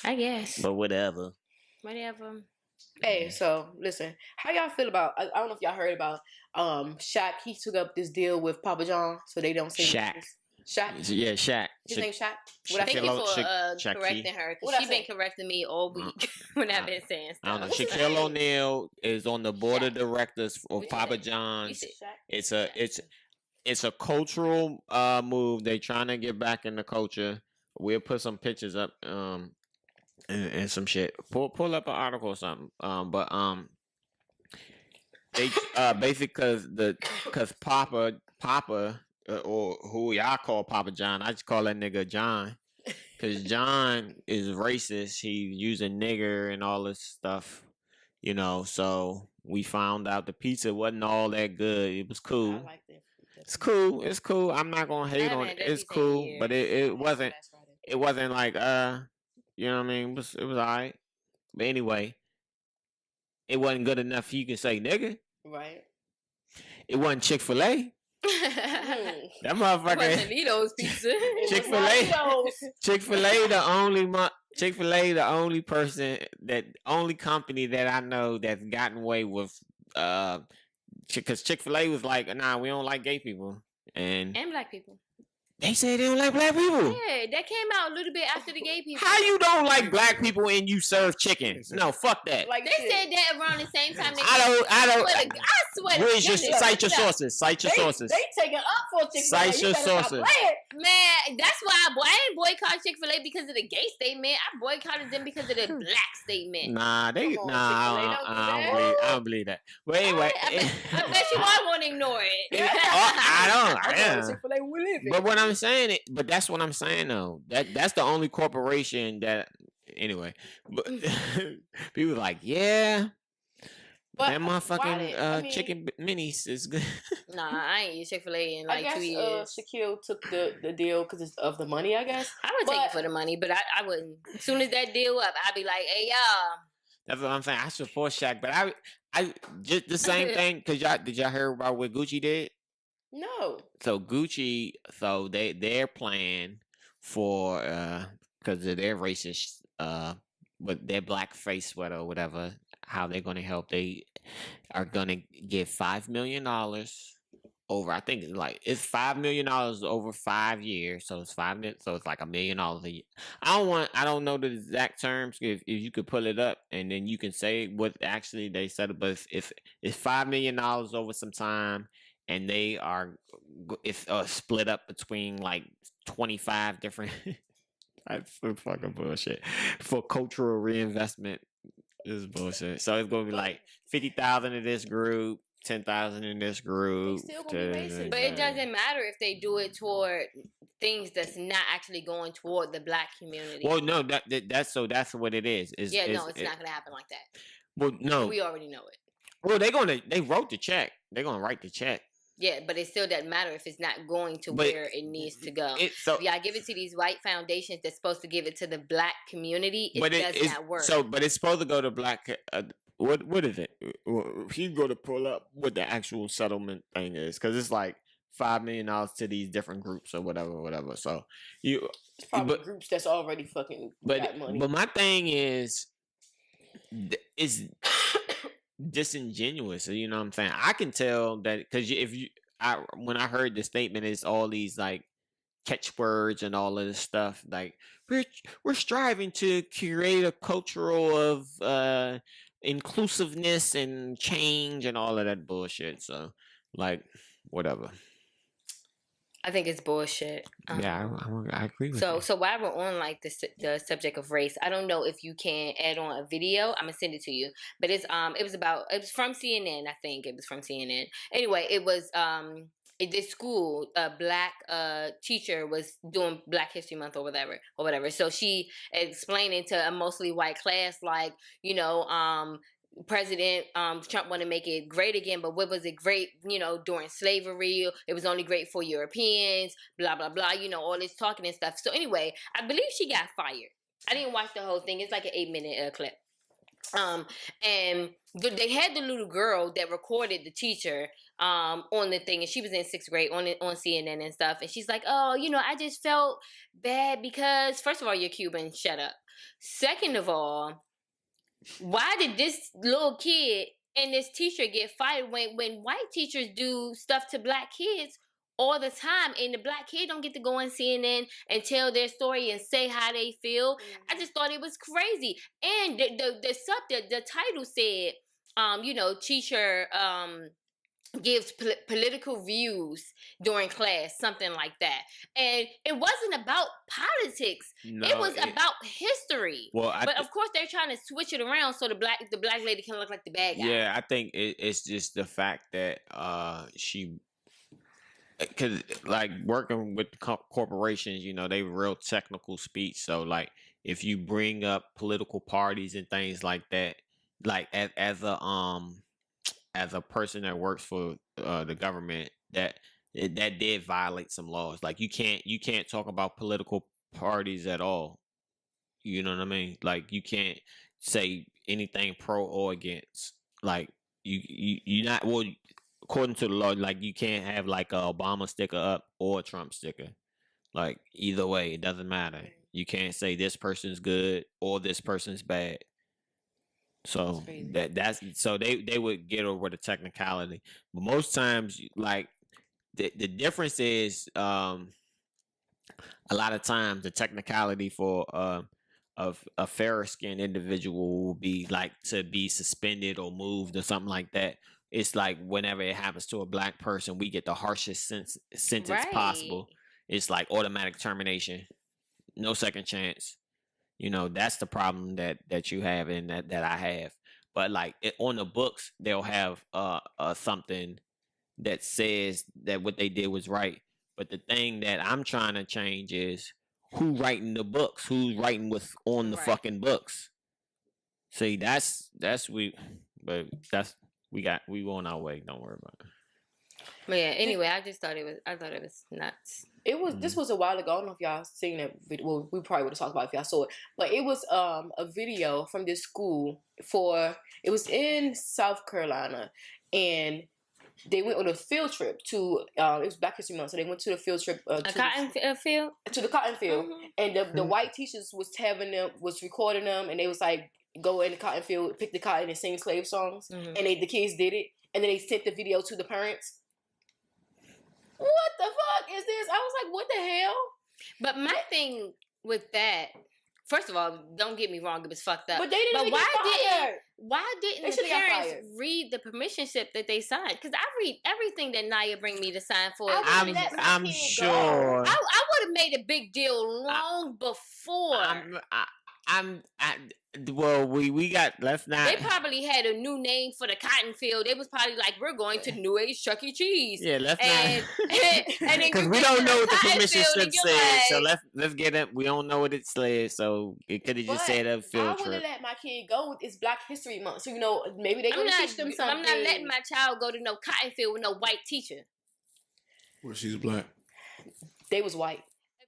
I guess. But whatever. Whatever. Hey, so listen, how y'all feel about? I don't know if y'all heard about Shaq. He took up this deal with Papa John, so they don't say Shaq. Shaq. Yeah, Shaq. His name Shaq. Thank you for correcting her, because she's been correcting me all week when I've been saying stuff. I don't know. Shaquille O'Neal is on the board of directors of Papa John's. It's a cultural move. They trying to get back in the culture. We'll put some pictures up and some shit. Pull up an article or something. They basically because Papa or who y'all call Papa John, I just call that nigga John. Because John is racist. He's using nigger and all this stuff, you know. So we found out the pizza wasn't all that good. It was cool. I like that. It's cool. It's cool. I'm not gonna hate on it. It's cool, but it wasn't. It wasn't like you know what I mean. It was alright. But anyway, it wasn't good enough for you can say nigga. Right. It wasn't Chick-fil-A. That motherfucker. Doritos pizza. Chick-fil-A the only person only company that I know that's gotten away with because Chick-fil-A was like, nah, we don't like gay people and black people. They say they don't like black people. Yeah, that came out a little bit after the gay people. How you don't like black people and you serve chicken? No, fuck that. Like they said that around the same time. I don't. I swear. Where's your cite your sources? Cite your sources. They taking up for Chick-fil-A. Cite your sources. Man, that's why I ain't boycott Chick-fil-A because of the gay statement. I boycotted them because of the black statement. I don't believe that. But anyway, I bet you I won't ignore it. I don't. Chick-fil-A will live it. But what I'm saying, that's what I'm saying though. That's the only corporation that anyway. But people like, yeah. But that motherfucking chicken minis is good. Nah, I ain't eat Chick-fil-A in like 2 years. Shaquille took the deal because it's of the money, I guess. I would take it for the money, but I wouldn't. As soon as that deal up, I'd be like, hey, y'all. That's what I'm saying. I support Shaq, but I just the same thing. Cause did y'all hear about what Gucci did? No. So Gucci, their plan for because of their racist but their blackface sweater or whatever, how they're gonna help, they are gonna give $5 million over. I think like it's $5 million over 5 years, so it's so it's like $1 million a year. I don't know the exact terms. If you could pull it up and then you can say what actually they said, but if it's $5 million over some time. And they are split up between like 25 different. That's some fucking bullshit. For cultural reinvestment is bullshit. So it's gonna be like 50,000 in this group, 10,000 in this group. But it doesn't matter if they do it toward things that's not actually going toward the black community. Well, no, that's what it is. It's not gonna happen like that. Well, no, we already know it. Well, they wrote the check. They're gonna write the check. Yeah, but it still doesn't matter if it's not going to where it needs to go. If y'all give it to these white foundations that's supposed to give it to the black community, it does not work. But it's supposed to go to black. What is it? If you go to pull up what the actual settlement thing is, because it's like $5 million to these different groups or whatever. So it's probably groups that's already fucking got money. But my thing is disingenuous. You know what I'm saying? I can tell that because when I heard the statement, it's all these like catchwords and all of this stuff. Like we're striving to create a cultural of inclusiveness and change and all of that bullshit. So like whatever. I think it's bullshit. Yeah, I agree with you. So while we're on like the subject of race, I don't know if you can add on a video. I'm gonna send it to you. But it was from CNN. I think it was from CNN. Anyway, it was at this school, a black teacher was doing Black History Month or whatever. So she explaining to a mostly white class, like, you know, President Trump want to make it great again, but what was it great, you know, during slavery? It was only great for Europeans, blah, blah, blah, you know, all this talking and stuff. So anyway, I believe she got fired. I didn't watch the whole thing. It's like an 8-minute clip. And they had the little girl that recorded the teacher on the thing, and she was in 6th grade on CNN and stuff, and she's like, oh, I just felt bad because first of all, you're Cuban, shut up. Second of all, why did this little kid and this teacher get fired when white teachers do stuff to black kids all the time, and the black kid don't get to go on CNN and tell their story and say how they feel? I just thought it was crazy. And the title said, teacher gives political views during class, something like that. And it wasn't about politics. No, it was about history. Well, but of course they're trying to switch it around so the black lady can look like the bad guy. Yeah, I think it's just the fact that she, because like working with corporations, they real technical speech. So like if you bring up political parties and things like that, like as a person that works for the government, that did violate some laws. Like you can't talk about political parties at all. You know what I mean? Like you can't say anything pro or against. Like you not, well, according to the law, like you can't have like a Obama sticker up or a Trump sticker. Like either way, it doesn't matter. You can't say this person's good or this person's bad. So that's so they would get over the technicality, but most times, like the difference is, a lot of times the technicality for of a fairer skinned individual will be like to be suspended or moved or something like that. It's like whenever it happens to a black person, we get the harshest sentence possible. It's like automatic termination, no second chance. That's the problem that you have and that I have. But like on the books, they'll have something that says that what they did was right. But the thing that I'm trying to change is who writing the books, who's writing what's on the fucking books. See, that's we on our way. Don't worry about it. But yeah, anyway, I thought it was nuts. This was a while ago. I don't know if y'all seen it. Well, we probably would have talked about it if y'all saw it. But it was a video from this school it was in South Carolina, and they went on a field trip to it was Black History Month, so they went to the field trip a cotton field, to the cotton field, and the white teachers was recording them, and they was like, go in the cotton field, pick the cotton, and sing slave songs, and the kids did it, and then they sent the video to the parents. What the fuck is this? I was like, what the hell? But my thing with that, first of all, don't get me wrong, it was fucked up. But they didn't get fired. Why didn't the parents read the permission slip that they signed? Because I read everything that Naya bring me to sign for. I'm sure. I would have made a big deal long before. Well, we got, let's not. They probably had a new name for the cotton field. It was probably like, we're going to New Age Chuck E. Cheese. Yeah, let's not. Because we don't know what the permission slip said, so let's get it. We don't know what it said, so it could have just said a field trip. I would have let my kid go. It's Black History Month, so maybe they gonna teach them something. I'm not letting my child go to no cotton field with no white teacher. Well, she's black. They was white.